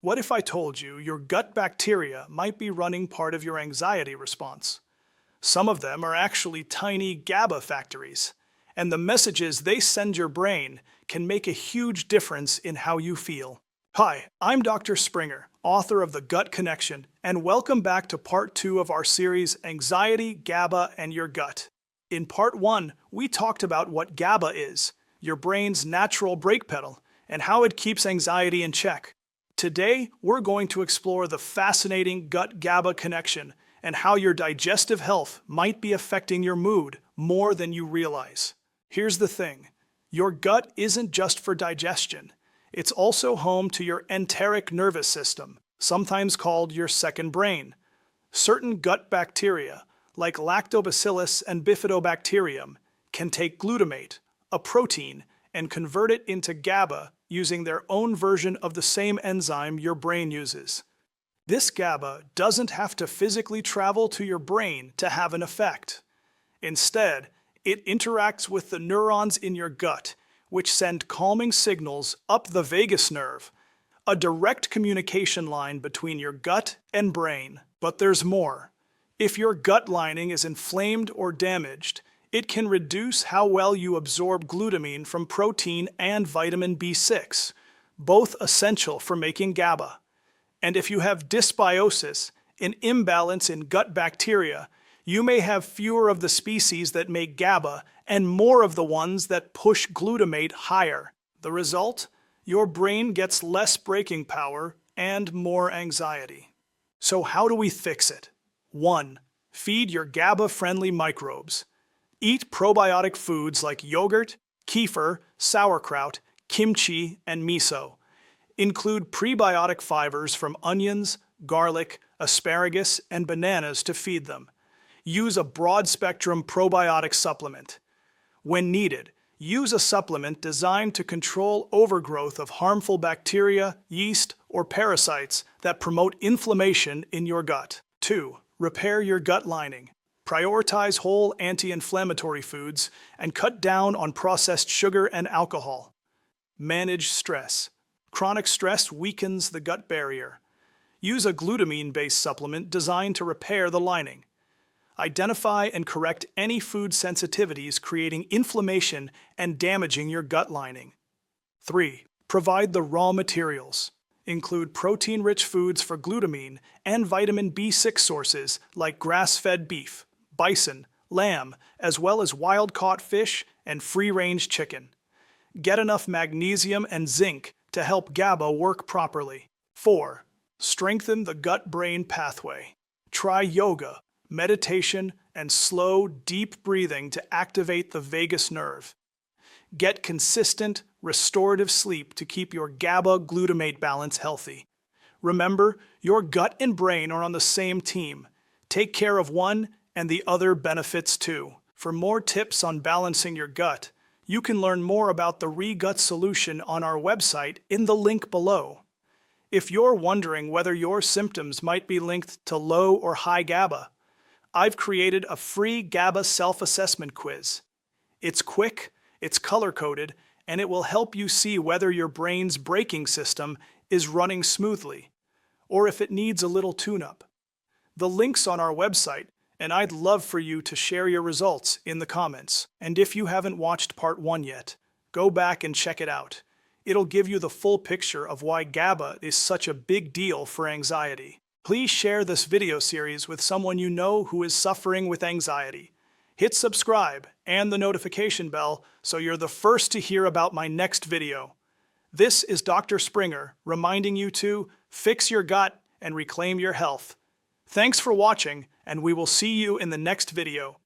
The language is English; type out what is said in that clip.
What if I told you your gut bacteria might be running part of your anxiety response? Some of them are actually tiny GABA factories, and the messages they send your brain can make a huge difference in how you feel. Hi, I'm Dr. Springer, author of The Gut Connection, and welcome back to part 2 of our series Anxiety, GABA, and Your Gut. In part 1, we talked about what GABA is, your brain's natural brake pedal, and how it keeps anxiety in check. Today, we're going to explore the fascinating gut-GABA connection and how your digestive health might be affecting your mood more than you realize. Here's the thing. Your gut isn't just for digestion. It's also home to your enteric nervous system, sometimes called your second brain. Certain gut bacteria, like Lactobacillus and Bifidobacterium, can take glutamate, a protein, and convert it into GABA using their own version of the same enzyme your brain uses. This GABA doesn't have to physically travel to your brain to have an effect. Instead, it interacts with the neurons in your gut, which send calming signals up the vagus nerve, a direct communication line between your gut and brain. But there's more. If your gut lining is inflamed or damaged, it can reduce how well you absorb glutamine from protein and vitamin B6, both essential for making GABA. And if you have dysbiosis, an imbalance in gut bacteria, you may have fewer of the species that make GABA and more of the ones that push glutamate higher. The result? Your brain gets less braking power and more anxiety. So how do we fix it? 1. Feed your GABA-friendly microbes. Eat probiotic foods like yogurt, kefir, sauerkraut, kimchi, and miso. Include prebiotic fibers from onions, garlic, asparagus, and bananas to feed them. Use a broad-spectrum probiotic supplement. When needed, use a supplement designed to control overgrowth of harmful bacteria, yeast, or parasites that promote inflammation in your gut. 2. Repair your gut lining. Prioritize whole anti-inflammatory foods and cut down on processed sugar and alcohol. Manage stress. Chronic stress weakens the gut barrier. Use a glutamine-based supplement designed to repair the lining. Identify and correct any food sensitivities creating inflammation and damaging your gut lining. 3. Provide the raw materials. Include protein-rich foods for glutamine and vitamin B6 sources like grass-fed beef, bison, lamb, as well as wild-caught fish and free-range chicken. Get enough magnesium and zinc to help GABA work properly. 4. Strengthen the gut-brain pathway. Try yoga, meditation, and slow, deep breathing to activate the vagus nerve. Get consistent, restorative sleep to keep your GABA-glutamate balance healthy. Remember, your gut and brain are on the same team. Take care of one, and the other benefits too. For more tips on balancing your gut, you can learn more about the Re-Gut solution on our website in the link below. If you're wondering whether your symptoms might be linked to low or high GABA, I've created a free GABA self-assessment quiz. It's quick, it's color-coded, and it will help you see whether your brain's braking system is running smoothly, or if it needs a little tune-up. The link's on our website, and I'd love for you to share your results in the comments. And if you haven't watched part 1 yet, go back and check it out. It'll give you the full picture of why GABA is such a big deal for anxiety. Please share this video series with someone you know who is suffering with anxiety. Hit subscribe and the notification bell so you're the first to hear about my next video. This is Dr. Springer reminding you to fix your gut and reclaim your health. Thanks for watching, and we will see you in the next video.